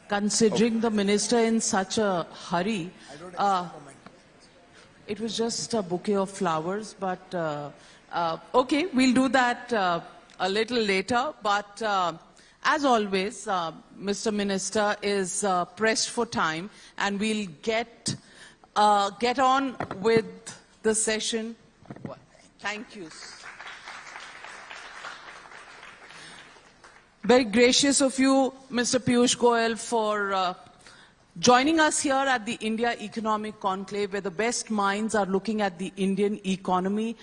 Considering the minister in such a hurry, it was just a bouquet of flowers, but okay, we'll do that a little later. But as always, Mr. Minister is pressed for time, and we'll get on with the session. Thank you. Very gracious of you, Mr. Piyush Goyal, for joining us here at the India Economic Conclave, where the best minds are looking at the Indian economy,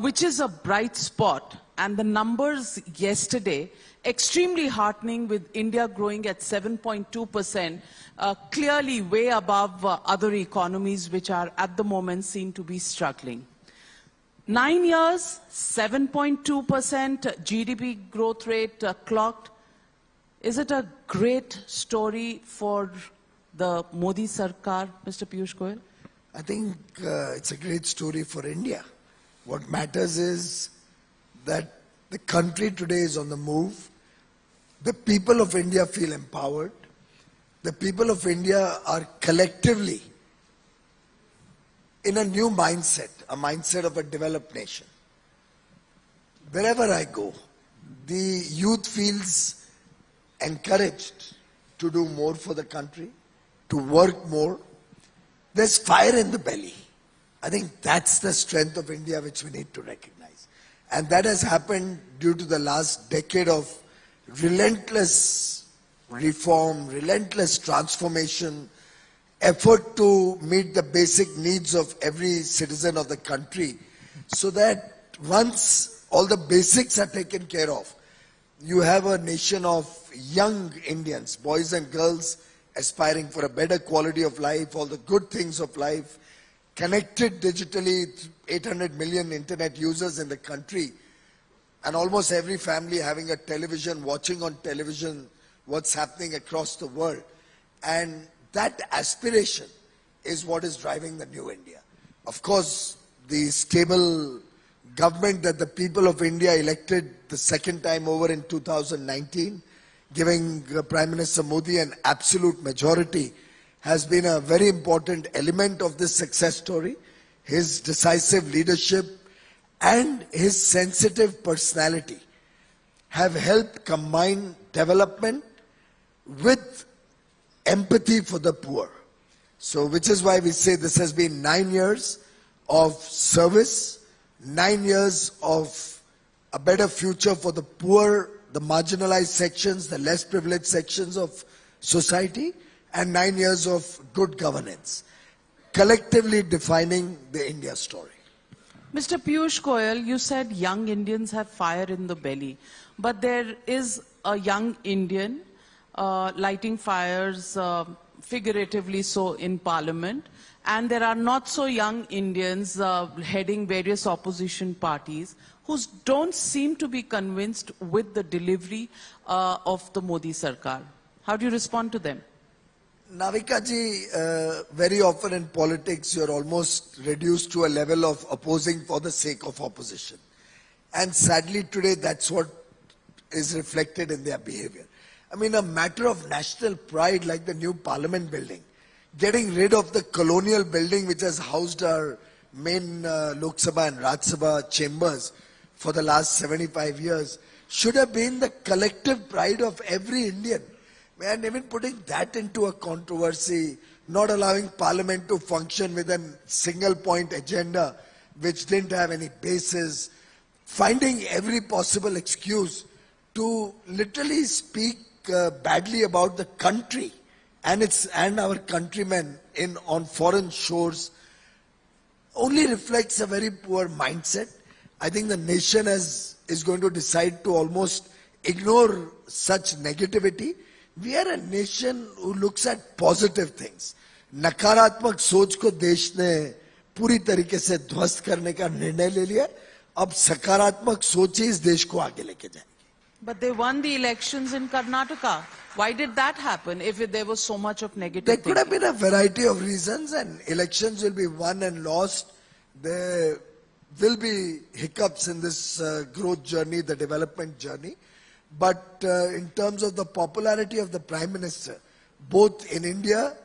which is a bright spot. And the numbers yesterday, extremely heartening, with India growing at 7.2%, clearly way above other economies which are at the moment seen to be struggling. 9 years, 7.2% GDP growth rate clocked. Is it a great story for the Modi Sarkar, Mr. Piyush Goyal? I think it's a great story for India. What matters is that the country today is on the move. The people of India feel empowered. The people of India are collectively in a new mindset, a mindset of a developed nation. Wherever I go, the youth feels encouraged to do more for the country, to work more. There's fire in the belly. I think that's the strength of India which we need to recognize. And that has happened due to the last decade of relentless reform, relentless transformation, effort to meet the basic needs of every citizen of the country, so that once all the basics are taken care of, you have a nation of young Indians, boys and girls, aspiring for a better quality of life, all the good things of life, connected digitally, 800 million internet users in the country, and almost every family having a television, watching on television what's happening across the world. And that aspiration is what is driving the new India. Of course, the stable government that the people of India elected the second time over in 2019, giving Prime Minister Modi an absolute majority, has been a very important element of this success story. His decisive leadership and his sensitive personality have helped combine development with empathy for the poor. So, which is why we say this has been 9 years of service, 9 years of a better future for the poor, the marginalized sections, the less privileged sections of society, and 9 years of good governance, collectively defining the India story. Mr. Piyush Goyal, you said young Indians have fire in the belly, but there is a young Indian lighting fires, figuratively so, in Parliament, and there are not so young Indians heading various opposition parties who don't seem to be convinced with the delivery of the Modi Sarkar. How do you respond to them? Navika ji, very often in politics you're almost reduced to a level of opposing for the sake of opposition. And sadly today that's what is reflected in their behavior. I mean, a matter of national pride like the new parliament building, getting rid of the colonial building which has housed our main Lok Sabha and Raj Sabha chambers for the last 75 years, should have been the collective pride of every Indian. And even putting that into a controversy, not allowing parliament to function with a single point agenda which didn't have any basis, finding every possible excuse to literally speak badly about the country and our countrymen on foreign shores, only reflects a very poor mindset. I think the nation is going to decide to almost ignore such negativity. We are a nation who looks at positive things. नकारात्मक सोच को देश ने पूरी तरीके से ध्वस्त करने का निर्णय ले लिया. अब सकारात्मक सोच ही इस देश को आगे लेके जाएगी. But they won the elections in Karnataka. Why did that happen if there was so much of negative There thinking? could have been a variety of reasons, and elections will be won and lost. There will be hiccups in this growth journey, the development journey. But in terms of the popularity of the Prime Minister, both in India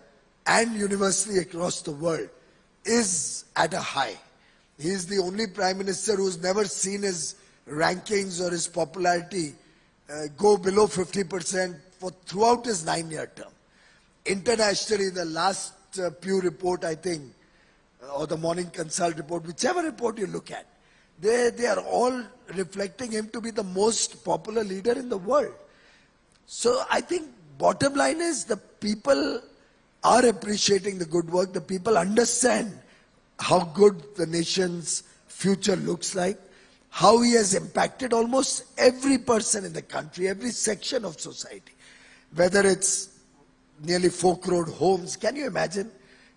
and universally across the world, is at a high. He is the only Prime Minister who's never seen his rankings or his popularity go below 50% throughout his 9-year term. Internationally, the last Pew report, I think, or the Morning Consult report, whichever report you look at, they are all reflecting him to be the most popular leader in the world. So I think bottom line is the people are appreciating the good work. The people understand how good the nation's future looks like, how he has impacted almost every person in the country, every section of society, whether it's nearly 4 crore homes. Can you imagine?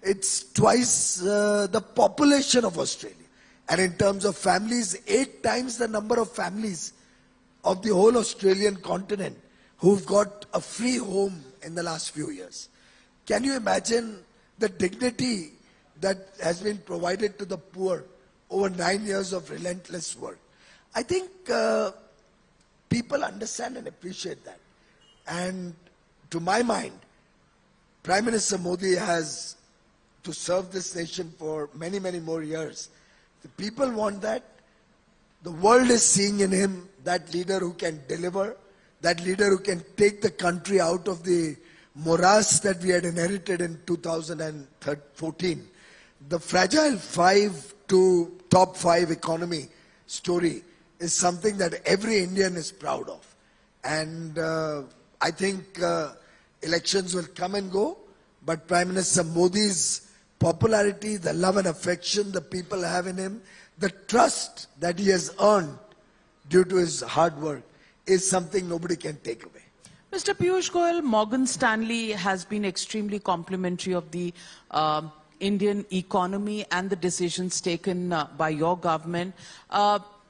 It's twice the population of Australia. And in terms of families, 8 times the number of families of the whole Australian continent who've got a free home in the last few years. Can you imagine the dignity that has been provided to the poor over 9 years of relentless work? I think people understand and appreciate that. And to my mind, Prime Minister Modi has to serve this nation for many, many more years. The people want that. The world is seeing in him that leader who can deliver, that leader who can take the country out of the morass that we had inherited in 2014. The fragile 5 to top 5 economy story is something that every Indian is proud of. And I think elections will come and go, but Prime Minister Modi's popularity, the love and affection the people have in him, the trust that he has earned due to his hard work is something nobody can take away. Mr. Piyush Goyal, Morgan Stanley has been extremely complimentary of the Indian economy and the decisions taken by your government.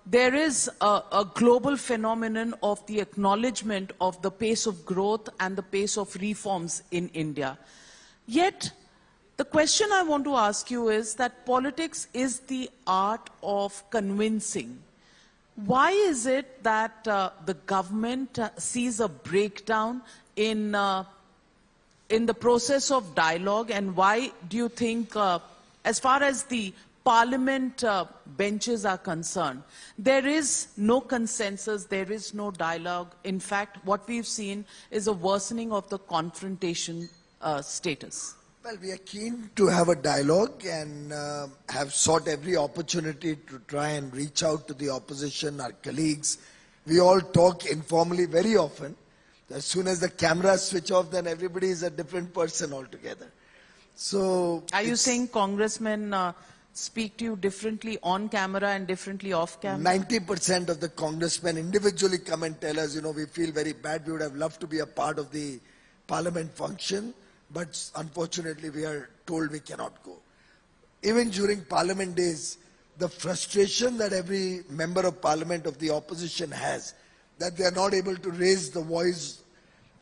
There is a global phenomenon of the acknowledgement of the pace of growth and the pace of reforms in India. Yet, the question I want to ask you is that politics is the art of convincing. Why is it that the government sees a breakdown in the process of dialogue, and why do you think, as far as the parliament benches are concerned, there is no consensus, there is no dialogue? In fact, what we've seen is a worsening of the confrontation status. Well, we are keen to have a dialogue and have sought every opportunity to try and reach out to the opposition, our colleagues. We all talk informally very often. As soon as the cameras switch off, then everybody is a different person altogether. So, are you saying congressmen speak to you differently on camera and differently off camera? 90% of the congressmen individually come and tell us, we feel very bad. We would have loved to be a part of the parliament function, but unfortunately we are told we cannot go. Even during parliament days, the frustration that every member of parliament of the opposition has, that they are not able to raise the voice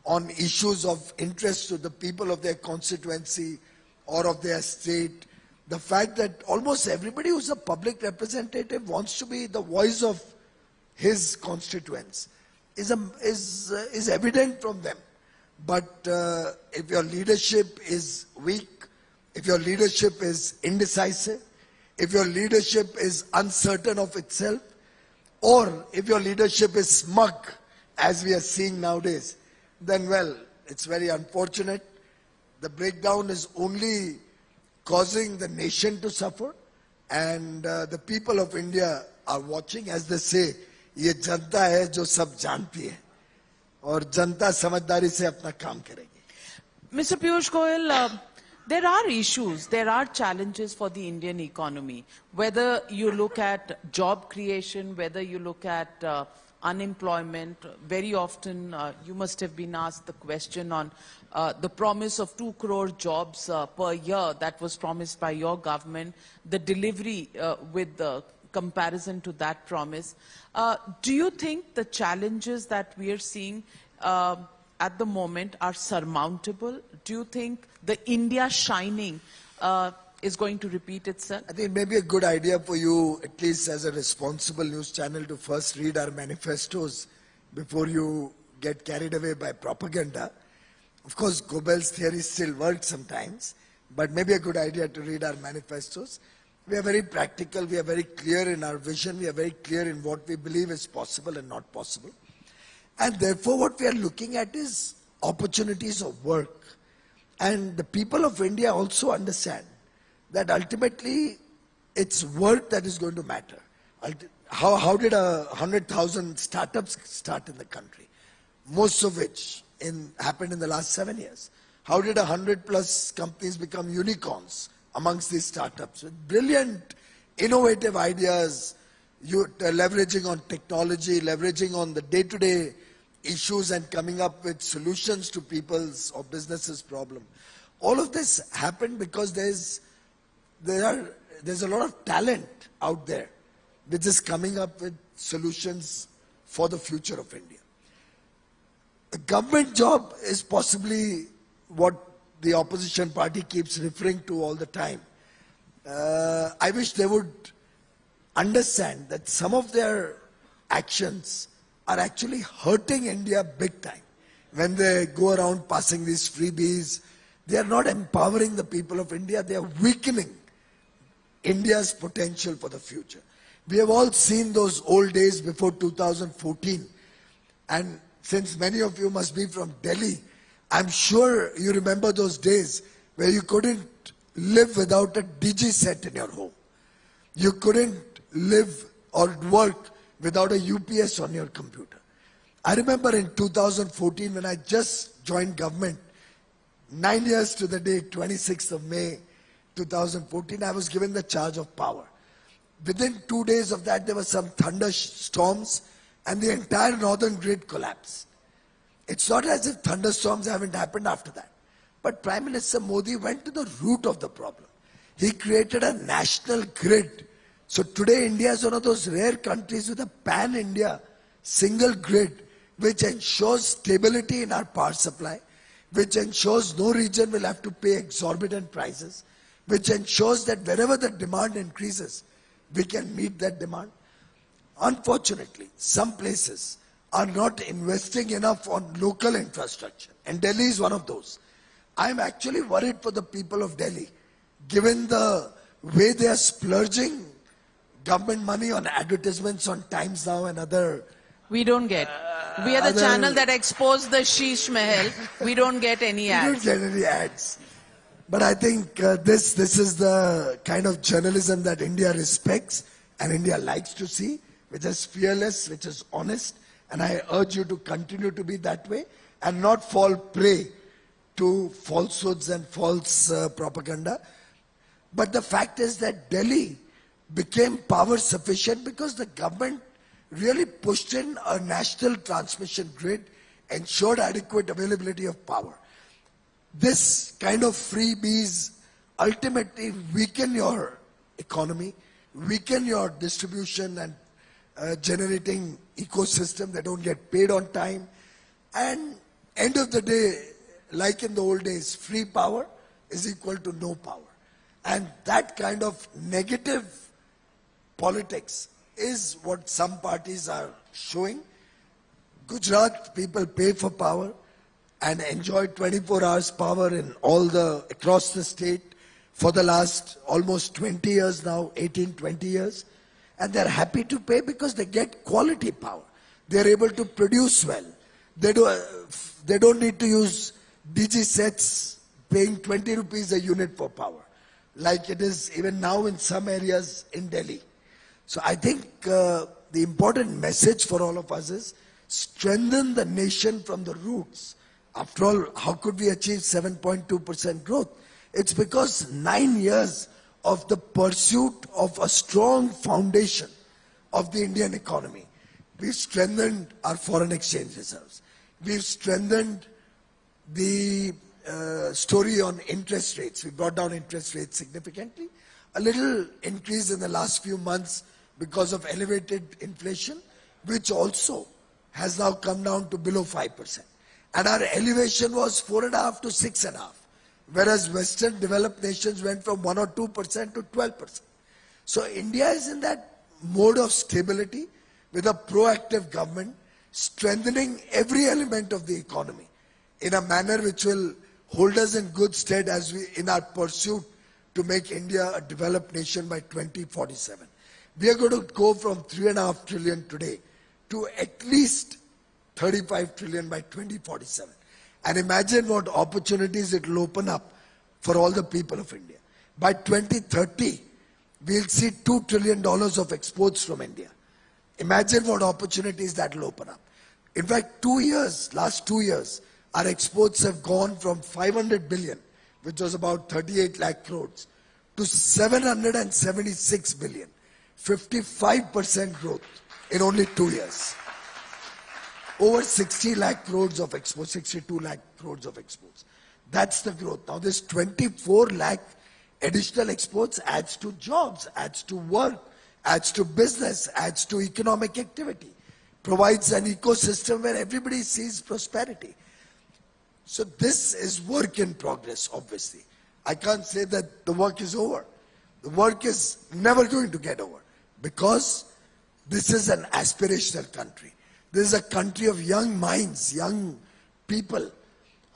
on issues of interest to the people of their constituency or of their state. The fact that almost everybody who's a public representative wants to be the voice of his constituents is evident from them. But if your leadership is weak, if your leadership is indecisive, if your leadership is uncertain of itself, or if your leadership is smug, as we are seeing nowadays, then well, it's very unfortunate. The breakdown is only causing the nation to suffer, and the people of India are watching. As they say, ये जनता है जो सब जानती है और जनता समझदारी से अपना काम करेगी. Mr. Piyush Goyal, there are issues, there are challenges for the Indian economy. Whether you look at job creation, whether you look at unemployment, very often you must have been asked the question on the promise of 2 crore jobs per year that was promised by your government, the delivery with the comparison to that promise. Do you think the challenges that we are seeing at the moment are surmountable? Do you think the India shining is going to repeat itself? I think it may be a good idea for you, at least as a responsible news channel, to first read our manifestos before you get carried away by propaganda. Of course, Goebbels' theory still works sometimes, but maybe a good idea to read our manifestos. We are very practical, we are very clear in our vision, we are very clear in what we believe is possible and not possible. And therefore, what we are looking at is opportunities of work. And the people of India also understand that ultimately it's work that is going to matter. How did 100,000 startups start in the country? Most of which happened in the last 7 years. How did 100+ companies become unicorns amongst these startups? With brilliant, innovative ideas, leveraging on technology, leveraging on the day-to-day issues and coming up with solutions to people's or businesses' problem. All of this happened because there's a lot of talent out there which is coming up with solutions for the future of India. A government job is possibly what the opposition party keeps referring to all the time. I wish they would understand that some of their actions are actually hurting India big time. When they go around passing these freebies, they are not empowering the people of India, they are weakening India's potential for the future. We have all seen those old days before 2014, and since many of you must be from Delhi, I'm sure you remember those days where you couldn't live without a DG set in your home. You couldn't live or work without a UPS on your computer. I remember in 2014 when I just joined government, 9 years to the day, 26th of May 2014, I was given the charge of power. Within 2 days of that, there were some thunderstorms and the entire northern grid collapsed. It's not as if thunderstorms haven't happened after that. But Prime Minister Modi went to the root of the problem. He created a national grid. So today India is one of those rare countries with a pan-India single grid which ensures stability in our power supply, which ensures no region will have to pay exorbitant prices, which ensures that wherever the demand increases, we can meet that demand. Unfortunately, some places are not investing enough on local infrastructure, and Delhi is one of those. I am actually worried for the people of Delhi, given the way they are splurging government money on advertisements on Times Now and other. We don't get. We are the channel that exposed the Sheesh Mahal. We don't get any ads. We don't get any ads. But I think this is the kind of journalism that India respects and India likes to see, which is fearless, which is honest. And I urge you to continue to be that way and not fall prey to falsehoods and false propaganda. But the fact is that Delhi became power sufficient because the government really pushed in a national transmission grid, ensured adequate availability of power. This kind of freebies ultimately weaken your economy, weaken your distribution and generating ecosystem. They don't get paid on time. And end of the day, like in the old days, free power is equal to no power. And that kind of negative politics is what some parties are showing. Gujarat people pay for power and enjoy 24 hours power across the state for the last almost 20 years now, 18, 20 years. And they're happy to pay because they get quality power. They're able to produce well. They don't need to use DG sets paying 20 rupees a unit for power, like it is even now in some areas in Delhi. So I think the important message for all of us is strengthen the nation from the roots. After all, how could we achieve 7.2% growth? It's because 9 years of the pursuit of a strong foundation of the Indian economy. We've strengthened our foreign exchange reserves. We've strengthened the story on interest rates. We brought down interest rates significantly. A little increase in the last few months because of elevated inflation, which also has now come down to below 5%. And our elevation was 4.5 to 6.5, whereas Western developed nations went from 1 or 2% to 12%. So India is in that mode of stability with a proactive government, strengthening every element of the economy. in a manner which will hold us in good stead as we, in our pursuit to make India a developed nation by 2047. We are going to go from 3.5 trillion today to at least 35 trillion by 2047. And imagine what opportunities it will open up for all the people of India. By 2030, we'll see $2 trillion of exports from India. Imagine what opportunities that will open up. In fact, last 2 years, our exports have gone from 500 billion, which was about 38 lakh crores, to 776 billion. 55% growth in only 2 years. Over 60 lakh crores of exports, 62 lakh crores of exports. That's the growth. Now this 24 lakh additional exports adds to jobs, adds to work, adds to business, adds to economic activity, provides an ecosystem where everybody sees prosperity. So this is work in progress, obviously. I can't say that the work is over. The work is never going to get over because this is an aspirational country. This is a country of young minds, young people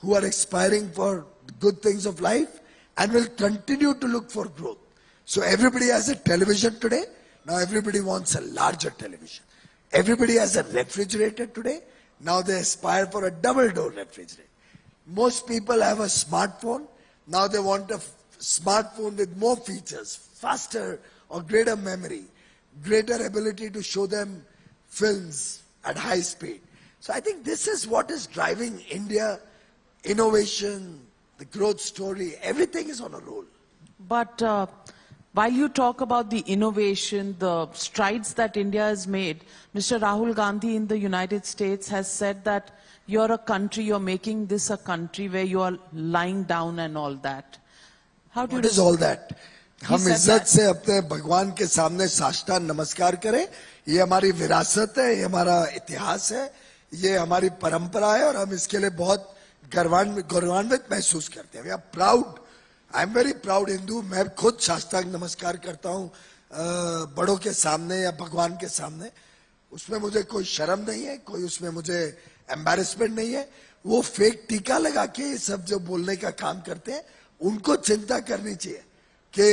who are aspiring for good things of life and will continue to look for growth. So everybody has a television today. Now everybody wants a larger television. Everybody has a refrigerator today. Now they aspire for a double-door refrigerator. Most people have a smartphone. Now they want a smartphone with more features, faster or greater memory, greater ability to show them films at high speed. So I think this is what is driving India, innovation, the growth story, everything is on a roll. But while you talk about the innovation, the strides that India has made, Mr. Rahul Gandhi in the United States has said that you're a country, you're making this a country where you are lying down and all that. How do What you is all that? हम said इज्जत that. से अपने भगवान के सामने साष्टांग नमस्कार करें, ये हमारी विरासत है, ये हमारा इतिहास है, ये हमारी परंपरा है और हम इसके लिए बहुत गौरवान्वित महसूस करते हैं. We are proud. I am very proud Hindu. मैं खुद साष्टांग नमस्कार करता हूँ बड़ों के सामने या भगवान के सामने. उसमें मुझे कोई शर्म नहीं है, कोई उसमें मुझे एम्बैरेसमेंट नहीं है. वो फेक टीका लगा के ये सब जो बोलने का काम करते हैं, उनको चिंता करनी चाहिए कि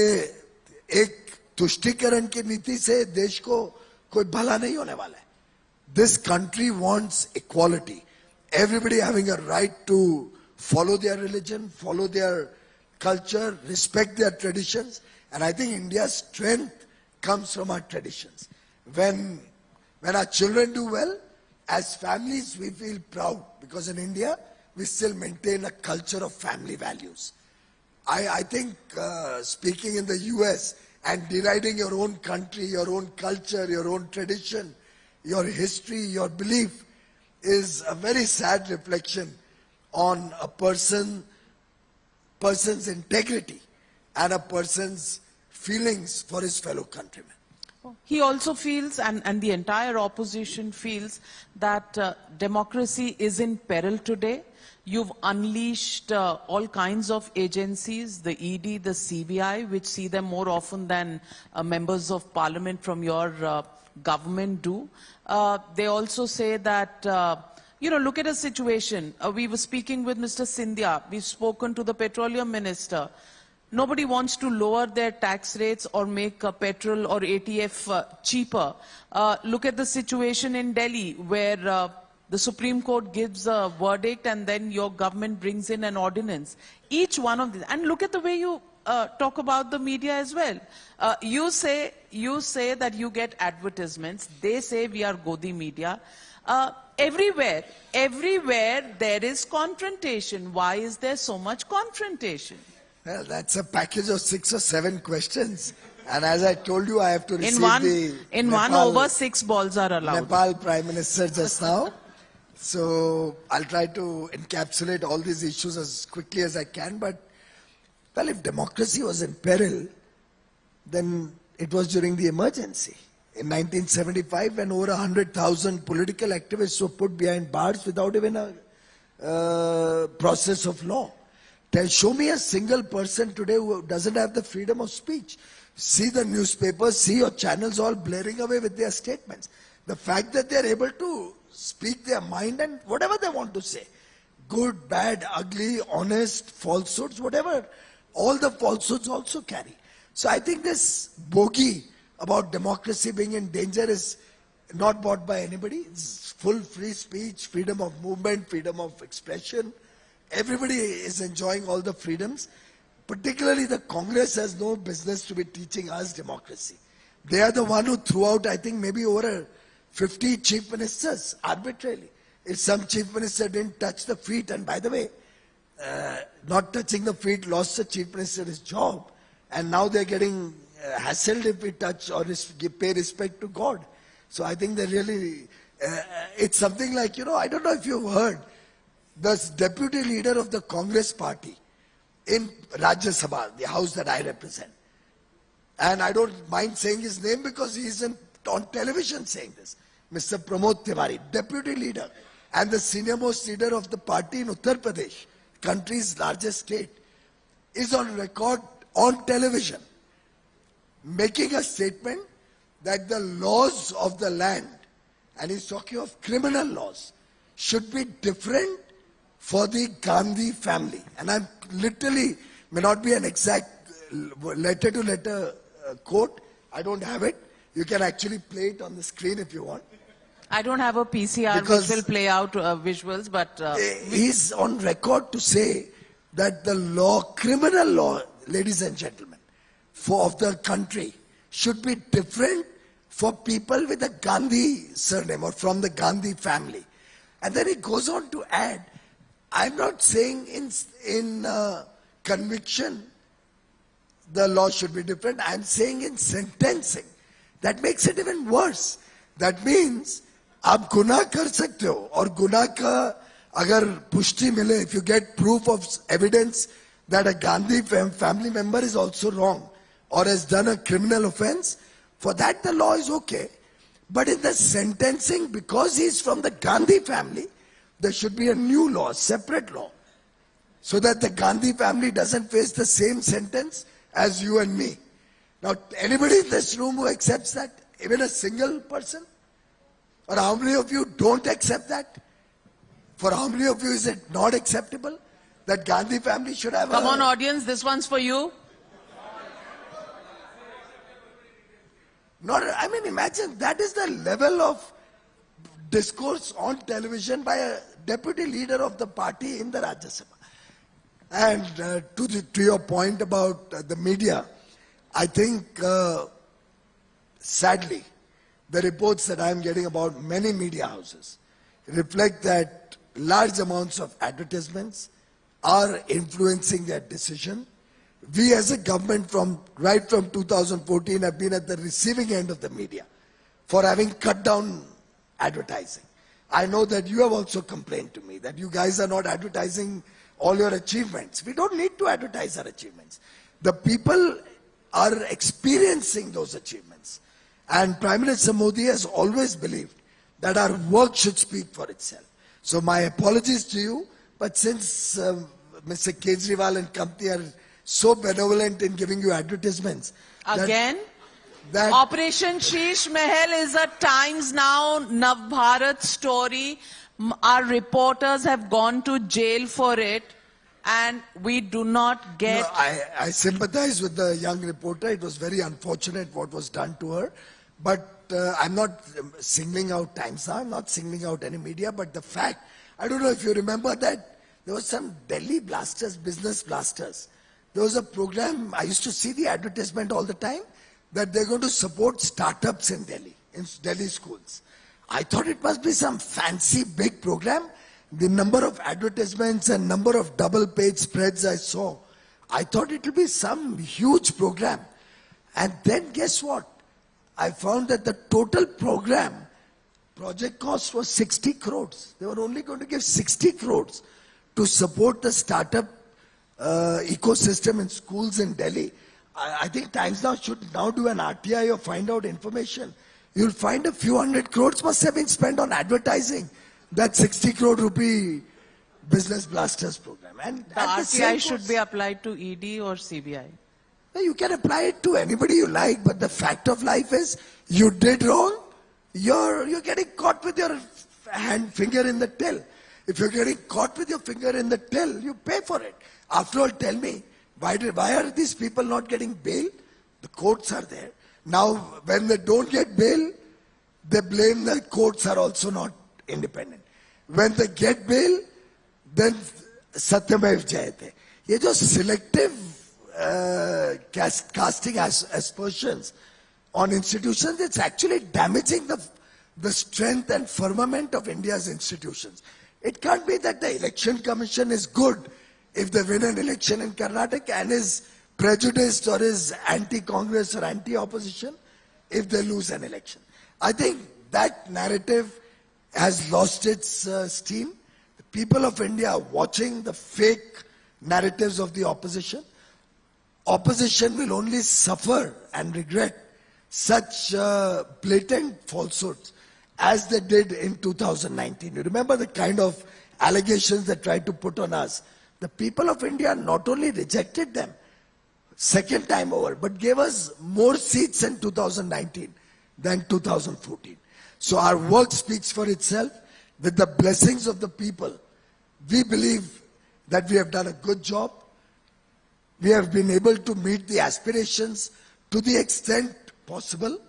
एक तुष्टीकरण की नीति से देश को कोई भला नहीं होने वाला है. This country wants equality. Everybody having a right to follow their religion, follow their culture, respect their traditions. And I think India's strength comes from our traditions. When our children do well, as families we feel proud because in India we still maintain a culture of family values. I think speaking in the US and deriding your own country, your own culture, your own tradition, your history, your belief is a very sad reflection on a person's integrity and a person's feelings for his fellow countrymen. He also feels, and the entire opposition feels, that democracy is in peril today. You've unleashed all kinds of agencies, the ED, the CBI, which see them more often than members of parliament from your government do. They also say that, look at a situation. We were speaking with Mr. Scindia. We've spoken to the petroleum minister. Nobody wants to lower their tax rates or make petrol or ATF cheaper. Look at the situation in Delhi where the Supreme Court gives a verdict and then your government brings in an ordinance. Each one of these. And look at the way you talk about the media as well. You say that you get advertisements. They say we are Godi media. Everywhere there is confrontation. Why is there so much confrontation? Well, that's a package of 6 or 7 questions. And as I told you, I have to receive in one over 6 balls are allowed. Nepal Prime Minister just now. So I'll try to encapsulate all these issues as quickly as I can. But, well, if democracy was in peril, then it was during the emergency. In 1975, when over 100,000 political activists were put behind bars without even a process of law. Show me a single person today who doesn't have the freedom of speech. See the newspapers, see your channels all blaring away with their statements. The fact that they're able to speak their mind and whatever they want to say, good, bad, ugly, honest, falsehoods, whatever. All the falsehoods also carry. So I think this bogey about democracy being in danger is not bought by anybody. It's full free speech, freedom of movement, freedom of expression. Everybody is enjoying all the freedoms. Particularly the Congress has no business to be teaching us democracy. They are the one who threw out, I think, maybe over 50 chief ministers arbitrarily. If some chief minister didn't touch the feet, and by the way, not touching the feet lost the chief minister his job, and now they're getting hassled if we touch or pay respect to God. So I think they really, it's something like, I don't know if you've heard, the deputy leader of the Congress party in Rajya Sabha, the house that I represent, and I don't mind saying his name because he's on television saying this, Mr. Pramod Tiwari, deputy leader and the senior most leader of the party in Uttar Pradesh, country's largest state, is on record on television making a statement that the laws of the land, and he's talking of criminal laws, should be different for the Gandhi family. And I'm literally, may not be an exact letter to letter quote, I don't have it. You can actually play it on the screen if you want. I don't have a PCR which will play out visuals, but... he's on record to say that the law, criminal law, ladies and gentlemen, of the country should be different for people with a Gandhi surname or from the Gandhi family. And then he goes on to add, I'm not saying in conviction the law should be different. I'm saying in sentencing. That makes it even worse. That means आप गुनाह कर सकते हो और गुनाह का अगर पुष्टि मिले, if you get proof of evidence that a Gandhi family member is also wrong or has done a criminal offense, for that the law is okay. But in the sentencing, because he's from the Gandhi family, there should be a new law, separate law, so that the Gandhi family doesn't face the same sentence as you and me. Now, anybody in this room who accepts that, even a single person? Or how many of you don't accept that? For how many of you is it not acceptable that Gandhi family should have Come on, audience, this one's for you. Not, I mean, imagine that is the level of discourse on television by a deputy leader of the party in the Rajya Sabha. And to your point about the media, I think, sadly, the reports that I'm getting about many media houses reflect that large amounts of advertisements are influencing their decision. We as a government right from 2014 have been at the receiving end of the media for having cut down advertising. I know that you have also complained to me that you guys are not advertising all your achievements. We don't need to advertise our achievements. The people are experiencing those achievements. And Prime Minister Modi has always believed that our work should speak for itself. So my apologies to you, but since Mr. Kejriwal and company are so benevolent in giving you advertisements. Again? That Operation Sheesh Mahal is a Times Now Navbharat story. Our reporters have gone to jail for it, and we do not get... No, I sympathize with the young reporter. It was very unfortunate what was done to her. But I'm not singling out Times Now, I'm not singling out any media, but the fact, I don't know if you remember that there was some Delhi blasters, business blasters. There was a program, I used to see the advertisement all the time, that they're going to support startups in Delhi schools. I thought it must be some fancy big program. The number of advertisements and number of double page spreads I saw, I thought it will be some huge program. And then guess what? I found that the total project cost was 60 crores. They were only going to give 60 crores to support the startup ecosystem in schools in Delhi. I think Times Now should now do an RTI or find out information. You'll find a few hundred crores must have been spent on advertising that 60 crore rupee business blasters program. And the RTI should be applied to ED or CBI. You can apply it to anybody you like, but the fact of life is you did wrong, you're getting caught with your finger in the till. If you're getting caught with your finger in the till, you pay for it. After all, tell me, why are these people not getting bail? The courts are there. Now, when they don't get bail, they blame the courts are also not independent. When they get bail, then Satyamev Jayate. ये जो selective casting aspersions on institutions, it's actually damaging the strength and firmament of India's institutions. It can't be that the election commission is good if they win an election in Karnataka and is prejudiced or is anti-Congress or anti-opposition if they lose an election. I think that narrative has lost its steam. The people of India are watching the fake narratives of the opposition. Opposition will only suffer and regret such blatant falsehoods as they did in 2019. You remember the kind of allegations they tried to put on us. The people of India not only rejected them second time over, but gave us more seats in 2019 than 2014. So our work speaks for itself. With the blessings of the people, we believe that we have done a good job. We have been able to meet the aspirations to the extent possible.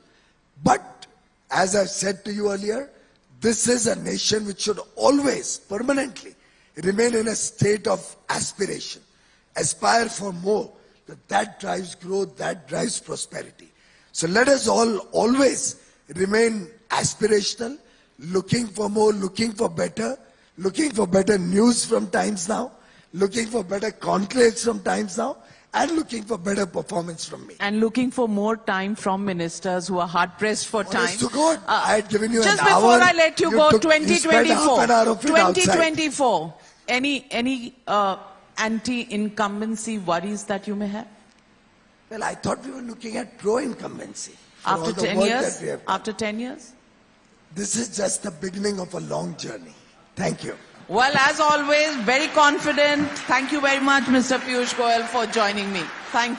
But as I've said to you earlier, this is a nation which should always, permanently, remain in a state of aspiration. Aspire for more. That drives growth, that drives prosperity. So let us all always remain aspirational, looking for more, looking for better news from Times Now, looking for better conclaves from Times Now, and looking for better performance from me. And looking for more time from ministers who are hard-pressed for time. Honest to God, I had given you just an hour. Just before I let you go, 2024. 2024. Any anti-incumbency worries that you may have? Well, I thought we were looking at pro-incumbency. After 10 years? After 10 years? This is just the beginning of a long journey. Thank you. Well, as always, very confident. Thank you very much, Mr. Piyush Goyal, for joining me. Thank you.